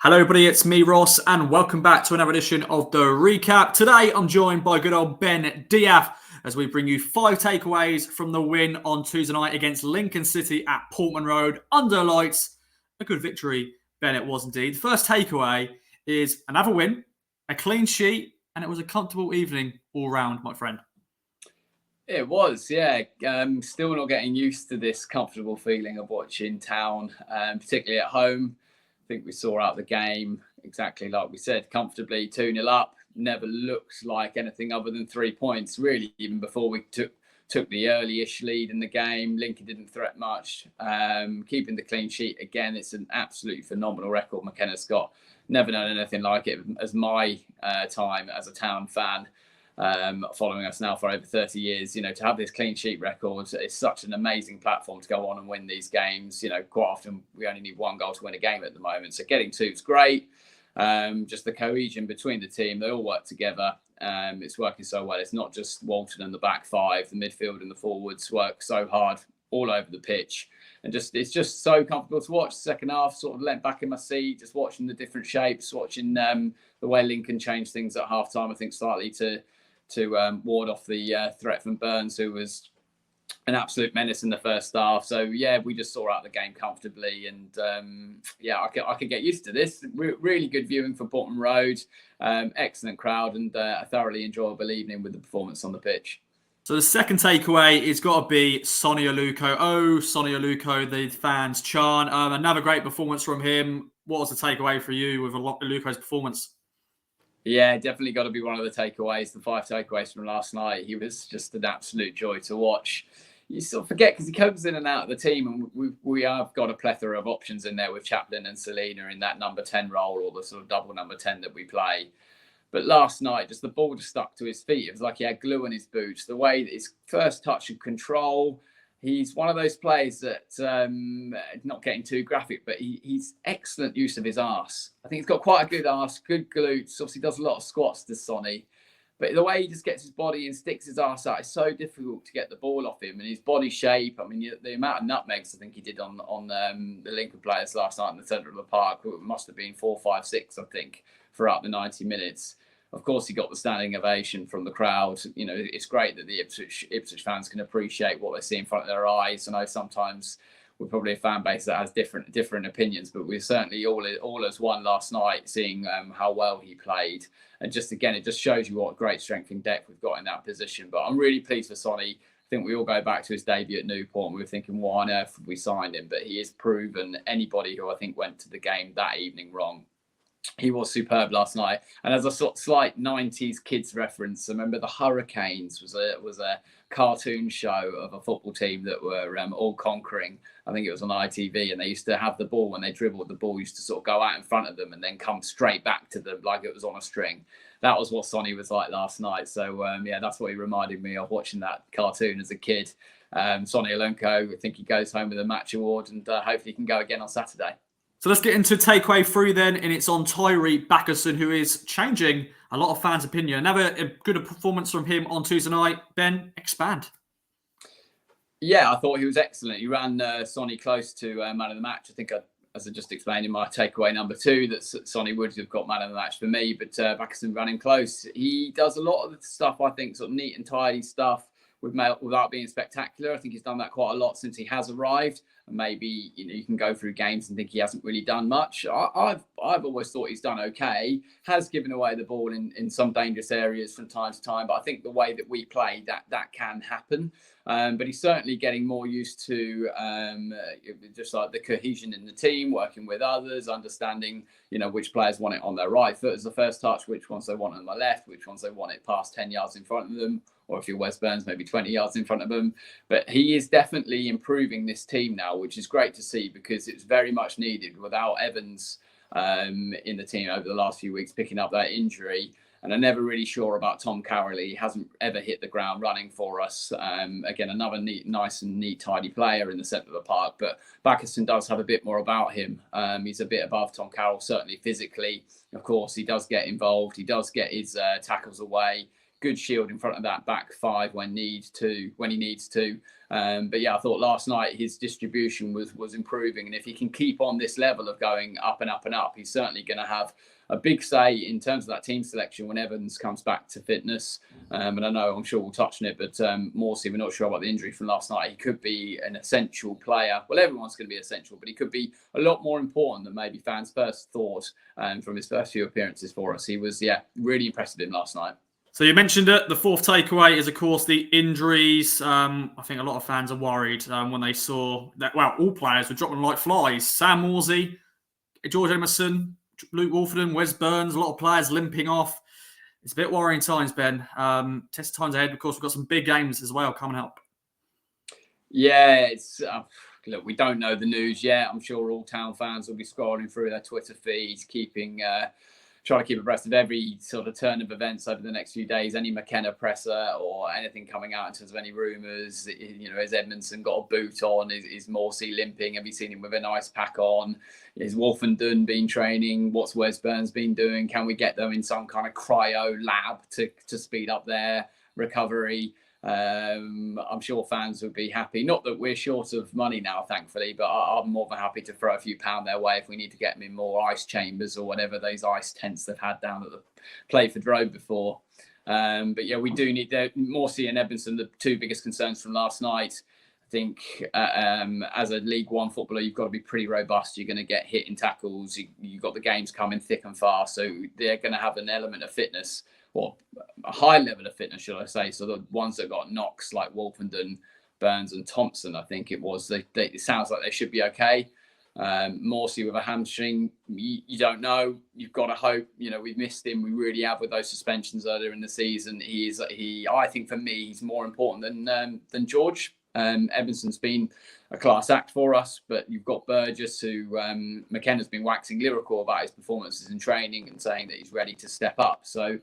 Hello, everybody. It's me, Ross, and welcome back to another edition of the recap. Today, I'm joined by good old Ben Diaf as we bring you 5 takeaways from the win on Tuesday night against Lincoln City at Portman Road under lights. A good victory, Ben, it was indeed. The first takeaway is another win, a clean sheet, and it was a comfortable evening all round, my friend. It was, yeah. Still not getting used to this comfortable feeling of watching Town, particularly at home. I think we saw out the game exactly like we said, comfortably 2-0 up. Never looked like anything other than 3 points, really, even before we took the early-ish lead in the game. Lincoln didn't threat much. Keeping the clean sheet, again, it's an absolutely phenomenal record McKenna's got. Never known anything like it as my time as a Town fan. Following us now for over 30 years, to have this clean sheet record is such an amazing platform to go on and win these games. Quite often we only need 1 goal to win a game at the moment. So getting 2 is great. Just the cohesion between the team, they all work together. It's working so well. It's not just Walton and the back 5, the midfield and the forwards work so hard all over the pitch. And it's just so comfortable to watch. Second half, sort of leant back in my seat, just watching the different shapes, watching the way Lincoln changed things at half time, I think slightly to ward off the threat from Burns, who was an absolute menace in the first half. So, yeah, we just saw out the game comfortably. And, I could get used to this. Really good viewing for Portman Road. Excellent crowd and a thoroughly enjoyable evening with the performance on the pitch. So the second takeaway is got to be SONE ALUKO. Oh, SONE ALUKO, the fans chant. Another great performance from him. What was the takeaway for you with ALUKO's performance? Yeah, definitely got to be one of the takeaways, the 5 takeaways from last night. He was just an absolute joy to watch. You sort of forget because he comes in and out of the team, and we have got a plethora of options in there with Chaplin and Selena in that number 10 role, or the sort of double number 10 that we play. But last night, just the ball just stuck to his feet. It was like he had glue in his boots. The way that his first touch and control, he's one of those players that, not getting too graphic, but he's excellent use of his arse. I think he's got quite a good arse, good glutes. Obviously does a lot of squats, does SONE. But the way he just gets his body and sticks his arse out, it's so difficult to get the ball off him. And his body shape, I mean, the amount of nutmegs I think he did on the Lincoln players last night in the centre of the park, it must have been 4, 5, 6, I think, throughout the 90 minutes. Of course, he got the standing ovation from the crowd. It's great that the Ipswich fans can appreciate what they see in front of their eyes. I know sometimes we're probably a fan base that has different opinions, but we're certainly all as one last night, seeing how well he played. And just again, it just shows you what great strength and depth we've got in that position. But I'm really pleased for SONE. I think we all go back to his debut at Newport and we were thinking, why on earth have we signed him? But he has proven anybody who I think went to the game that evening wrong. He was superb last night. And as a slight 90s kids reference, I remember the Hurricanes was a cartoon show of a football team that were all conquering. I think it was on ITV, and they used to have the ball when they dribbled. The ball used to sort of go out in front of them and then come straight back to them like it was on a string. That was what SONE was like last night. So, that's what he reminded me of watching that cartoon as a kid. SONE ALUKO, I think he goes home with a match award, and hopefully he can go again on Saturday. So let's get into takeaway 3 then, and it's on Tyree Bakkinson, who is changing a lot of fans' opinion. Another good performance from him on Tuesday night. Ben, expand. Yeah, I thought he was excellent. He ran SONE close to man of the match. I think, as I just explained in my takeaway number 2, that SONE would have got man of the match for me, but Bakkinson running close. He does a lot of the stuff, I think, sort of neat and tidy stuff without being spectacular. I think he's done that quite a lot since he has arrived. And maybe you can go through games and think he hasn't really done much. I've always thought he's done okay. Has given away the ball in some dangerous areas from time to time, but I think the way that we play, that can happen. But he's certainly getting more used to just like the cohesion in the team, working with others, understanding which players want it on their right foot as the first touch, which ones they want on the left, which ones they want it past 10 yards in front of them, or if you're Wes Burns, maybe 20 yards in front of them. But he is definitely improving this team now, which is great to see, because it's very much needed without Evans in the team over the last few weeks, picking up that injury. And I'm never really sure about Tom Cowley. He hasn't ever hit the ground running for us. Again, another nice and neat, tidy player in the centre of the park. But Bakkinson does have a bit more about him. He's a bit above Tom Carroll, certainly physically. Of course, he does get involved. He does get his tackles away. good shield in front of that back five when he needs to. But yeah, I thought last night his distribution was improving, and if he can keep on this level of going up and up and up, he's certainly going to have a big say in terms of that team selection when Evans comes back to fitness. And I know, I'm sure we'll touch on it, but Morsey, we're not sure about the injury from last night. He could be an essential player. Well, everyone's going to be essential, but he could be a lot more important than maybe fans first thought from his first few appearances for us. He was, really impressive in last night. So you mentioned it. The fourth takeaway is, of course, the injuries. I think a lot of fans are worried when they saw that, well, all players were dropping like flies. Sam Morsey, George Emerson, Luke Wolfenden, Wes Burns, a lot of players limping off. It's a bit worrying times, Ben. Test times ahead. Of course, we've got some big games as well coming up. Yeah, it's look, we don't know the news yet. I'm sure all Town fans will be scrolling through their Twitter feeds, trying to keep abreast of every sort of turn of events over the next few days. Any McKenna presser or anything coming out in terms of any rumours. Has Edmondson got a boot on? Is Morsey limping? Have you seen him with an ice pack on? Is Wolfenden been training? What's Wes Burns been doing? Can we get them in some kind of cryo lab to speed up their recovery? I'm sure fans would be happy. Not that we're short of money now, thankfully, but I'm more than happy to throw a few pound their way if we need to get them in more ice chambers or whatever those ice tents they've had down at the Playford Road before. But yeah, we do need Morsey and Edmondson, the two biggest concerns from last night. I think as a League One footballer, you've got to be pretty robust. You're going to get hit in tackles. You've got the games coming thick and fast, so they're going to have an element of fitness, or a high level of fitness, should I say. So the ones that got knocks, like Wolfenden, Burns and Thompson, I think it was, it sounds like they should be okay. Morsey with a hamstring, you don't know. You've got to hope. We've missed him. We really have with those suspensions earlier in the season. I think for me, he's more important than George. Evanson's been a class act for us, but you've got Burgess, who McKenna's been waxing lyrical about his performances in training and saying that he's ready to step up. So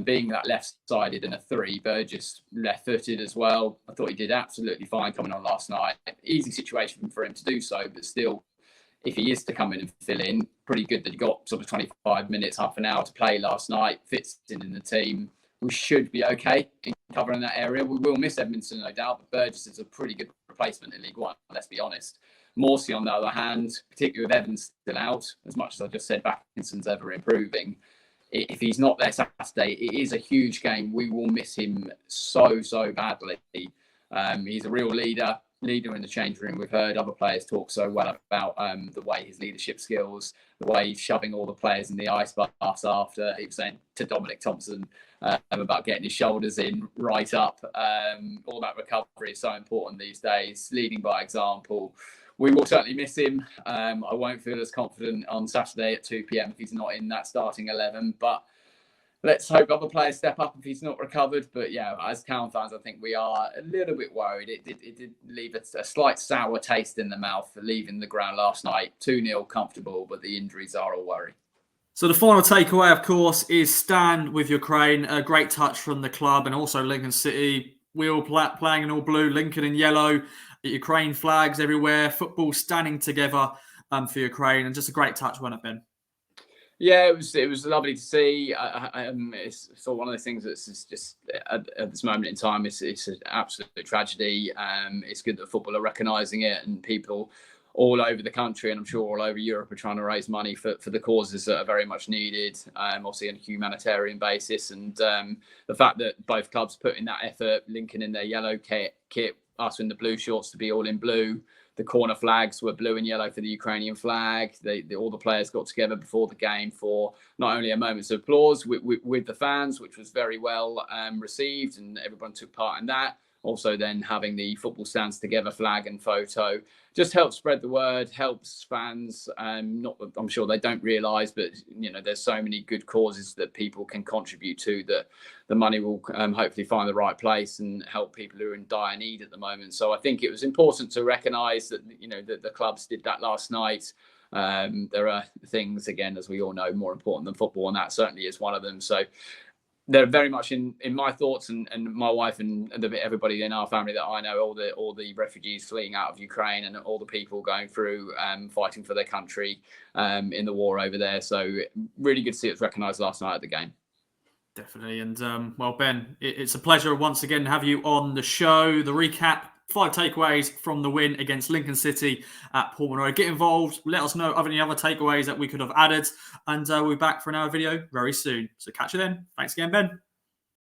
being that left-sided and a 3, Burgess left-footed as well. I thought he did absolutely fine coming on last night. Easy situation for him to do so, but still, if he is to come in and fill in, pretty good that he got sort of 25 minutes, half an hour to play last night, fits in the team. We should be okay in covering that area. We will miss Edmondson, no doubt, but Burgess is a pretty good replacement in League One, let's be honest. Morsey, on the other hand, particularly with Evans still out, as much as I just said, Bakinson's ever improving. If he's not there Saturday, it is a huge game. We will miss him so badly. He's a real leader in the change room. We've heard other players talk so well about the way his leadership skills, the way he's shoving all the players in the ice baths after. He was saying to Dominic Thompson about getting his shoulders in right up. All that recovery is so important these days, leading by example. We will certainly miss him. I won't feel as confident on Saturday at 2 p.m. if he's not in that starting 11. But let's hope other players step up if he's not recovered. But yeah, as Town fans, I think we are a little bit worried. It did leave a slight sour taste in the mouth for leaving the ground last night. 2-0 comfortable, but the injuries are a worry. So the final takeaway, of course, is stand with Ukraine. A great touch from the club and also Lincoln City. We all playing in all blue, Lincoln in yellow. Ukraine flags everywhere, football standing together for Ukraine, and just a great touch, wasn't it, Ben? Yeah, it was lovely to see. It's sort of one of those things that's just at this moment in time, it's an absolute tragedy. It's good that football are recognising it, and people all over the country, and I'm sure all over Europe, are trying to raise money for the causes that are very much needed, obviously on a humanitarian basis. And the fact that both clubs put in that effort, Lincoln in their yellow kit, us in the blue shorts to be all in blue. The corner flags were blue and yellow for the Ukrainian flag. All the players got together before the game for not only a moment of applause with the fans, which was very well received, and everyone took part in that. Also then having the football stands together flag and photo just helps spread the word, helps fans. Not that I'm sure they don't realise, but there's so many good causes that people can contribute to, that the money will hopefully find the right place and help people who are in dire need at the moment. So I think it was important to recognise that that the clubs did that last night. There are things, again, as we all know, more important than football, and that certainly is one of them. So they're very much in my thoughts, and my wife and everybody in our family that I know, all the refugees fleeing out of Ukraine and all the people going through fighting for their country in the war over there. So really good to see it recognised last night at the game. Definitely. And well, Ben, it's a pleasure once again to have you on the show. The recap, 5 takeaways from the win against Lincoln City at Portman Road. Get involved. Let us know of any other takeaways that we could have added. And we'll be back for another video very soon. So catch you then. Thanks again, Ben.